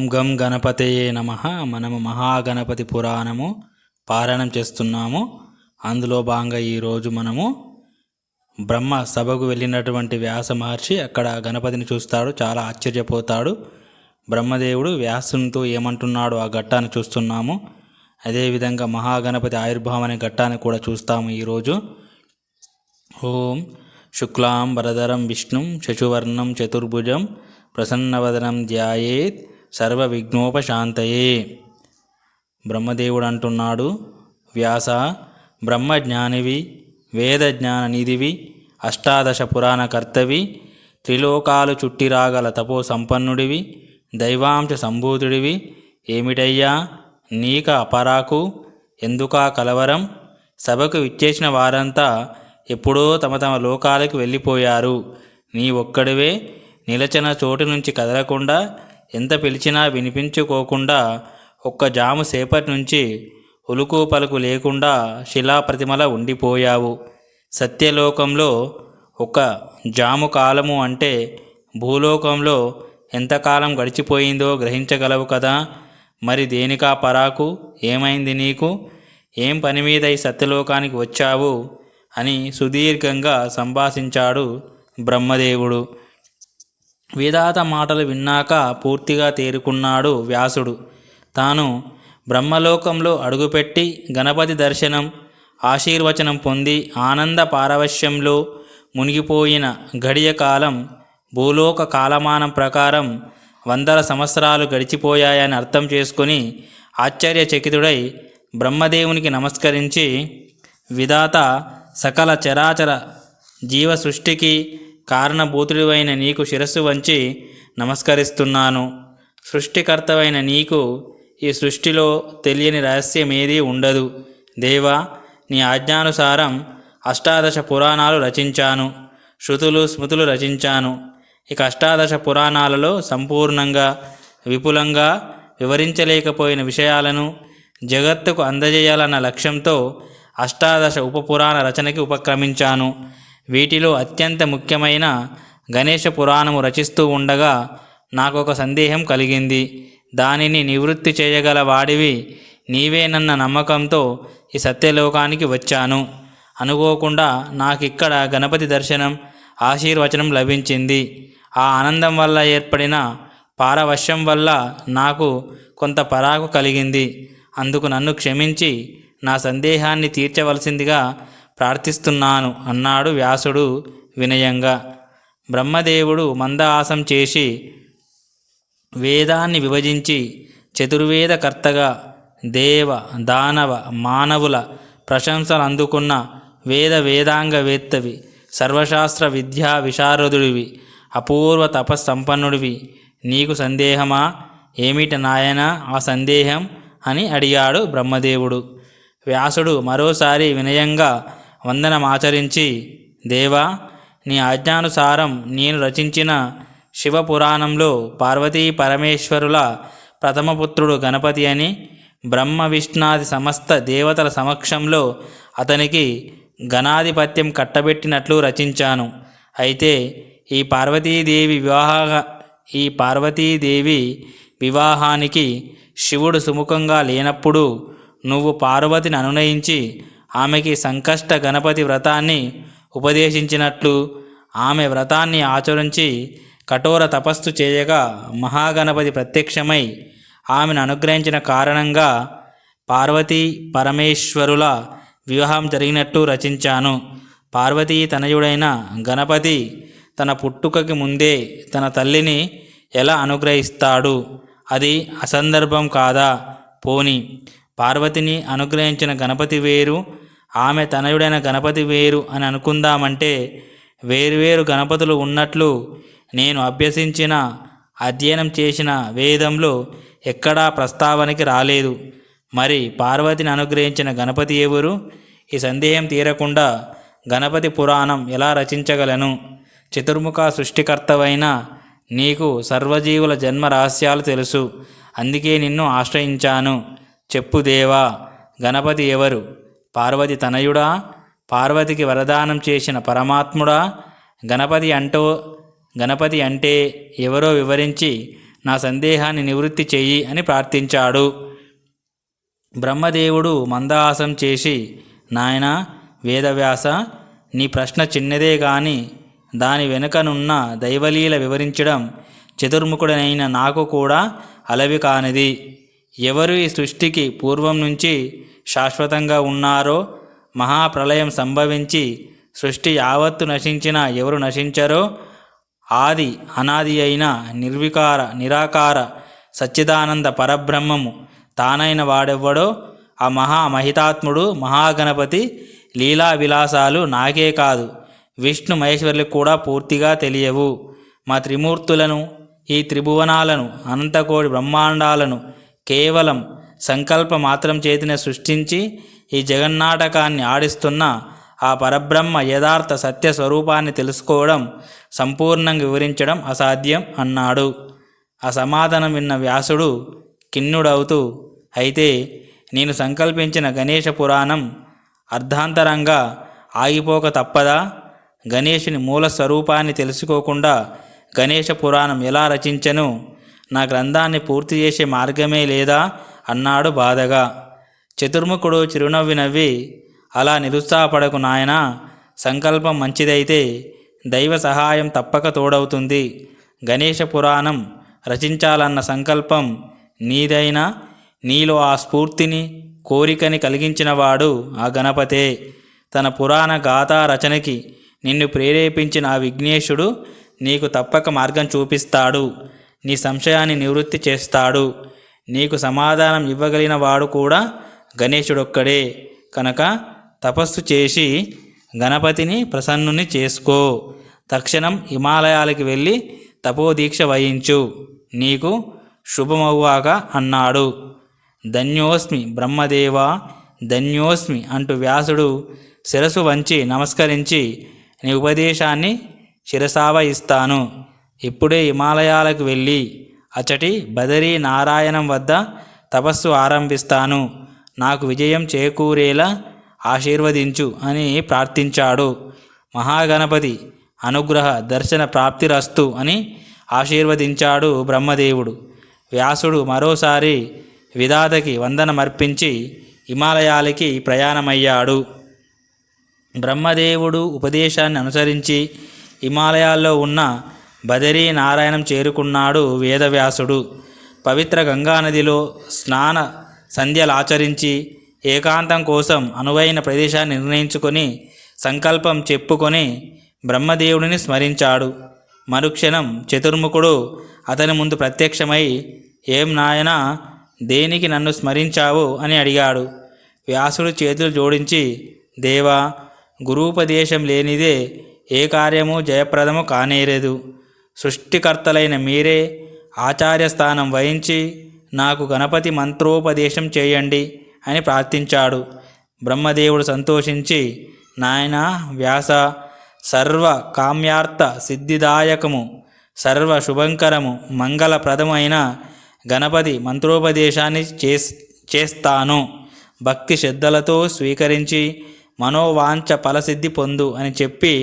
ఓం గం గణపతయే నమః. మనము మహాగణపతి పురాణము పారాయణం చేస్తున్నాము. అందులో భాగంగా ఈరోజు మనము బ్రహ్మ సభకు వెళ్ళినటువంటి వ్యాస మహర్షి అక్కడ గణపతిని చూస్తాడు. చాలా ఆశ్చర్యపోతాడు. బ్రహ్మదేవుడు వ్యాసునితో ఏమంటున్నాడు ఆ ఘట్టాన్ని చూస్తున్నాము. అదేవిధంగా మహాగణపతి ఆవిర్భావం అనే ఘట్టాన్ని కూడా చూస్తాము ఈరోజు. ఓం శుక్లాం వరదరం విష్ణుం శశివర్ణం చతుర్భుజం ప్రసన్నవదనం ధ్యాయేత్ సర్వ విఘ్నోపశాంతయే. బ్రహ్మదేవుడు అంటున్నాడు, వ్యాస, బ్రహ్మజ్ఞానివి, వేదజ్ఞాన నిధివి, అష్టాదశ పురాణ కర్తవి, త్రిలోకాలు చుట్టిరాగల తపో సంపన్నుడివి, దైవాంశ సంభూతుడివి, ఏమిటయ్యా నీక అపరాకు, ఎందుకా కలవరం? సభకు విచ్చేసిన వారంతా ఎప్పుడో తమ తమ లోకాలకు వెళ్ళిపోయారు. నీ ఒక్కడివే నిలచిన చోటు నుంచి కదలకుండా, ఎంత పిలిచినా వినిపించుకోకుండా, ఒక్క జాము సేపటి నుంచి ఉలుకు పలుకు లేకుండా శిలాప్రతిమల ఉండిపోయావు. సత్యలోకంలో ఒక జాము కాలము అంటే భూలోకంలో ఎంతకాలం గడిచిపోయిందో గ్రహించగలవు కదా. మరి దేనికా పరాకు? ఏమైంది నీకు? ఏం పని మీద ఈ సత్యలోకానికి వచ్చావు అని సుదీర్ఘంగా సంభాషించాడు బ్రహ్మదేవుడు. విధాత మాటలు విన్నాక పూర్తిగా తేరుకున్నాడు వ్యాసుడు. తాను బ్రహ్మలోకంలో అడుగుపెట్టి గణపతి దర్శనం, ఆశీర్వచనం పొంది ఆనంద పారవశ్యంలో మునిగిపోయిన గడియ కాలం భూలోక కాలమానం ప్రకారం 100 సంవత్సరాలు గడిచిపోయాయని అర్థం చేసుకుని ఆశ్చర్యచకితుడై బ్రహ్మదేవునికి నమస్కరించి, విధాత, సకల చరాచర జీవ సృష్టికి కారణభూతుడివైన నీకు శిరస్సు వంచి నమస్కరిస్తున్నాను. సృష్టికర్తవైన నీకు ఈ సృష్టిలో తెలియని రహస్యమేదీ ఉండదు. దేవా, నీ ఆజ్ఞానుసారం అష్టాదశ పురాణాలు రచించాను, శృతులు స్మృతులు రచించాను. ఇక అష్టాదశ పురాణాలలో సంపూర్ణంగా విపులంగా వివరించలేకపోయిన విషయాలను జగత్తుకు అందజేయాలన్న లక్ష్యంతో అష్టాదశ ఉపపురాణ రచనకి ఉపక్రమించాను. వీటిలో అత్యంత ముఖ్యమైన గణేష పురాణము రచిస్తూ ఉండగా నాకు ఒక సందేహం కలిగింది. దానిని నివృత్తి చేయగల వాడివి నీవేనన్న నమ్మకంతో ఈ సత్యలోకానికి వచ్చాను. అనుకోకుండా నాకిక్కడ గణపతి దర్శనం, ఆశీర్వచనం లభించింది. ఆ ఆనందం వల్ల ఏర్పడిన పారవశ్యం వల్ల నాకు కొంత పరాకు కలిగింది. అందుకు నన్ను క్షమించి నా సందేహాన్ని తీర్చవలసిందిగా ప్రార్థిస్తున్నాను అన్నాడు వ్యాసుడు వినయంగా. బ్రహ్మదేవుడు మందహాసం చేసి, వేదాన్ని విభజించి చతుర్వేదకర్తగా దేవ దానవ మానవుల ప్రశంసలు అందుకున్న వేదాంగవేత్తవి, సర్వశాస్త్ర విద్యా విశారదుడివి, అపూర్వ తపస్సంపన్నుడివి, నీకు సందేహమా? ఏమిటి నాయనా ఆ సందేహం అని అడిగాడు బ్రహ్మదేవుడు. వ్యాసుడు మరోసారి వినయంగా వందనమాచరించి, దేవా, నీ ఆజ్ఞానుసారం నేను రచించిన శివపురాణంలో పార్వతీ పరమేశ్వరుల ప్రథమపుత్రుడు గణపతి అని బ్రహ్మ విష్ణాది సమస్త దేవతల సమక్షంలో అతనికి గణాధిపత్యం కట్టబెట్టినట్లు రచించాను. అయితే ఈ పార్వతీదేవి వివాహానికి శివుడు సుముఖంగా లేనప్పుడు నువ్వు పార్వతిని అనునయించి ఆమెకి సంకష్ట గణపతి వ్రతాన్ని ఉపదేశించినట్లు, ఆమె వ్రతాన్ని ఆచరించి కఠోర తపస్సు చేయగా మహాగణపతి ప్రత్యక్షమై ఆమెను అనుగ్రహించిన కారణంగా పార్వతీ పరమేశ్వరుల వివాహం జరిగినట్టు రచించాను. పార్వతీ తనయుడైన గణపతి తన పుట్టుకకి ముందే తన తల్లిని ఎలా అనుగ్రహిస్తాడు? అది అసందర్భం కాదా? పోని పార్వతిని అనుగ్రహించిన గణపతి వేరు, ఆమె తనయుడైన గణపతి వేరు అని అనుకుందామంటే వేరువేరు గణపతులు ఉన్నట్లు నేను అభ్యసించిన అధ్యయనం చేసిన వేదంలో ఎక్కడా ప్రస్తావనకి రాలేదు. మరి పార్వతిని అనుగ్రహించిన గణపతి ఎవరు? ఈ సందేహం తీరకుండా గణపతి పురాణం ఎలా రచించగలను? చతుర్ముఖ సృష్టికర్తవైన నీకు సర్వజీవుల జన్మ రహస్యాలు తెలుసు. అందుకే నిన్ను ఆశ్రయించాను. చెప్పు దేవా, గణపతి ఎవరు? పార్వతి తనయుడా? పార్వతికి వరదానం చేసిన పరమాత్ముడా? గణపతి అంటే ఎవరో వివరించి నా సందేహాన్ని నివృత్తి చెయ్యి అని ప్రార్థించాడు. బ్రహ్మదేవుడు మందహాసం చేసి, నాయనా వేదవ్యాస, నీ ప్రశ్న చిన్నదే గాని దాని వెనుకనున్న దైవలీల వివరించడం చతుర్ముఖుడనైన నాకు కూడా అలవి కానిది. ఎవరు ఈ సృష్టికి పూర్వం నుంచి శాశ్వతంగా ఉన్నారో, మహాప్రళయం సంభవించి సృష్టి యావత్తు నశించినా ఎవరు నశించరో, ఆది అనాది అయిన నిర్వికార నిరాకార సచ్చిదానంద పరబ్రహ్మము తానైన వాడెవ్వడో ఆ మహితాత్ముడు మహాగణపతి లీలా విలాసాలు నాకే కాదు విష్ణు మహేశ్వరులకు కూడా పూర్తిగా తెలియవు. మా త్రిమూర్తులను, ఈ త్రిభువనాలను, అనంతకోటి బ్రహ్మాండాలను కేవలం సంకల్ప మాత్రం చేతిని సృష్టించి ఈ జగన్నాటకాన్ని ఆడిస్తున్న ఆ పరబ్రహ్మ యథార్థ సత్య స్వరూపాన్ని తెలుసుకోవడం, సంపూర్ణంగా వివరించడం అసాధ్యం అన్నాడు. ఆ సమాధానం విన్న వ్యాసుడు ఖిన్నుడవుతూ, అయితే నేను సంకల్పించిన గణేశ పురాణం అర్ధాంతరంగా ఆగిపోక తప్పదా? గణేశుని మూల స్వరూపాన్ని తెలుసుకోకుండా గణేశ పురాణం ఎలా రచించను? నా గ్రంథాన్ని పూర్తి చేసే మార్గమే లేదా అన్నాడు బాధగా. చతుర్ముఖుడు చిరునవ్వి నవ్వి, అలా నిరుత్సాహపడకు నాయనా, సంకల్పం మంచిదైతే దైవ సహాయం తప్పక తోడవుతుంది. గణేశ పురాణం రచించాలన్న సంకల్పం నీదైనా నీలో ఆ స్ఫూర్తిని, కోరికని కలిగించినవాడు ఆ గణపతే. తన పురాణ గాథా రచనకి నిన్ను ప్రేరేపించిన ఆ విఘ్నేశుడు నీకు తప్పక మార్గం చూపిస్తాడు, నీ సంశయాన్ని నివృత్తి చేస్తాడు. నీకు సమాధానం ఇవ్వగలిగిన వాడు కూడా గణేశుడొక్కడే. కనుక తపస్సు చేసి గణపతిని ప్రసన్నుని చేసుకో. తక్షణం హిమాలయాలకి వెళ్ళి తపోదీక్ష వహించు, నీకు శుభమవ్వాక అన్నాడు. ధన్యోస్మి బ్రహ్మదేవా, ధన్యోస్మి అంటూ వ్యాసుడు శిరసు వంచి నమస్కరించి, నీ ఉపదేశాన్ని శిరసావహిస్తాను. ఇప్పుడే హిమాలయాలకు వెళ్ళి అచటి బదరీ నారాయణం వద్ద తపస్సు ఆరంభిస్తాను. నాకు విజయం చేకూరేలా ఆశీర్వదించు అని ప్రార్థించాడు. మహాగణపతి అనుగ్రహ దర్శన ప్రాప్తిరస్తు అని ఆశీర్వదించాడు బ్రహ్మదేవుడు. వ్యాసుడు మరోసారి విధాతకి వందనమర్పించి హిమాలయాలకి ప్రయాణమయ్యాడు. బ్రహ్మదేవుడు ఉపదేశాన్ని అనుసరించి హిమాలయాల్లో ఉన్న బదరీ నారాయణం చేరుకున్నాడు వేదవ్యాసుడు. పవిత్ర గంగానదిలో స్నాన సంధ్యలాచరించి ఏకాంతం కోసం అనువైన ప్రదేశాన్ని నిర్ణయించుకొని సంకల్పం చెప్పుకొని బ్రహ్మదేవుడిని స్మరించాడు. మరుక్షణం చతుర్ముఖుడు అతని ముందు ప్రత్యక్షమై, ఏం నాయనా, దేనికి నన్ను స్మరించావు అని అడిగాడు. వ్యాసుడు చేతులు జోడించి, దేవా, గురూపదేశం లేనిదే ఏ కార్యము జయప్రదము కానేరదు. సృష్టికర్తలైన మీరే ఆచార్యస్థానం వహించి నాకు గణపతి మంత్రోపదేశం చేయండి అని ప్రార్థించాడు. బ్రహ్మదేవుడు సంతోషించి, నాయనా వ్యాస, సర్వ కామ్యార్థ సిద్ధిదాయకము, సర్వ శుభంకరము, మంగళప్రదమైన గణపతి మంత్రోపదేశాన్ని చేస్తాను. భక్తి శ్రద్ధలతో స్వీకరించి మనోవాంఛ ఫలసిద్ధి పొందు అని చెప్పి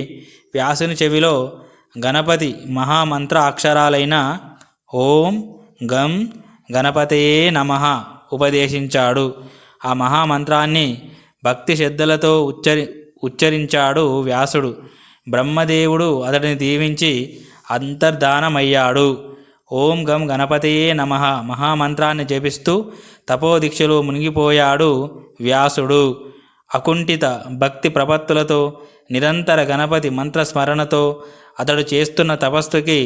వ్యాసుని చెవిలో గణపతి మహామంత్ర అక్షరాలైన ఓం గం గణపతయే నమః ఉపదేశించాడు. ఆ మహామంత్రాన్ని భక్తి శ్రద్ధలతో ఉచ్చరించాడు వ్యాసుడు. బ్రహ్మదేవుడు అతడిని దీవించి అంతర్ధానమయ్యాడు. ఓం గం గణపతయే నమః మహామంత్రాన్ని జపిస్తూ తపోదీక్షలో మునిగిపోయాడు వ్యాసుడు. అకుంఠిత భక్తి ప్రపత్తులతో నిరంతర గణపతి మంత్రస్మరణతో అతడు చేస్తున్న తపస్సుకి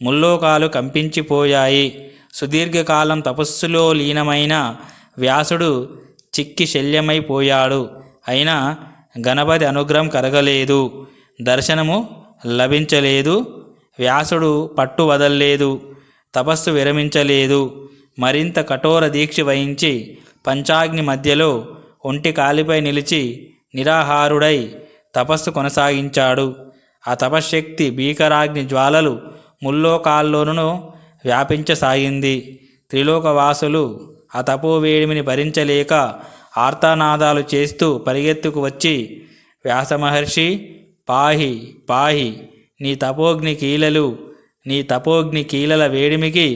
ముల్లోకాలు కంపించిపోయాయి. సుదీర్ఘకాలం తపస్సులో లీనమైన వ్యాసుడు చిక్కి శల్యమైపోయాడు. అయినా గణపతి అనుగ్రహం కలగలేదు, దర్శనము లభించలేదు. వ్యాసుడు పట్టు వదల్లేదు, తపస్సు విరమించలేదు. మరింత కఠోర దీక్ష వహించి పంచాగ్ని మధ్యలో ఒంటి కాలిపై నిలిచి నిరాహారుడై తపస్సు కొనసాగించాడు. ఆ తపశ్శక్తి భీకరాగ్ని జ్వాలలు ముల్లోకాల్లోనూ వ్యాపించసాగింది. త్రిలోకవాసులు ఆ తపోవేడిమిని భరించలేక ఆర్తనాదాలు చేస్తూ పరిగెత్తుకు వచ్చి, వ్యాసమహర్షి పాహి పాహి, నీ తపోగ్ని కీలల వేడిమికి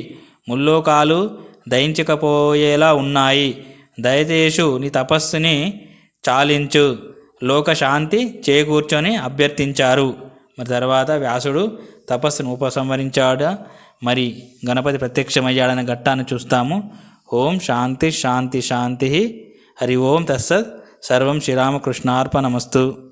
ముల్లోకాలు దయించకపోయేలా ఉన్నాయి. దయచేసు నీ తపస్సుని చాలించు, లోకశాంతి చేకూర్చొని అభ్యర్థించారు. మరి తర్వాత వ్యాసుడు తపస్సును ఉపసంహరించాడు. మరి గణపతి ప్రత్యక్షమయ్యాడనే ఘట్టాన్ని చూస్తాము. ఓం శాంతి శాంతి శాంతి. హరి ఓం తత్సత్. సర్వం శ్రీరామకృష్ణార్పణమస్తు.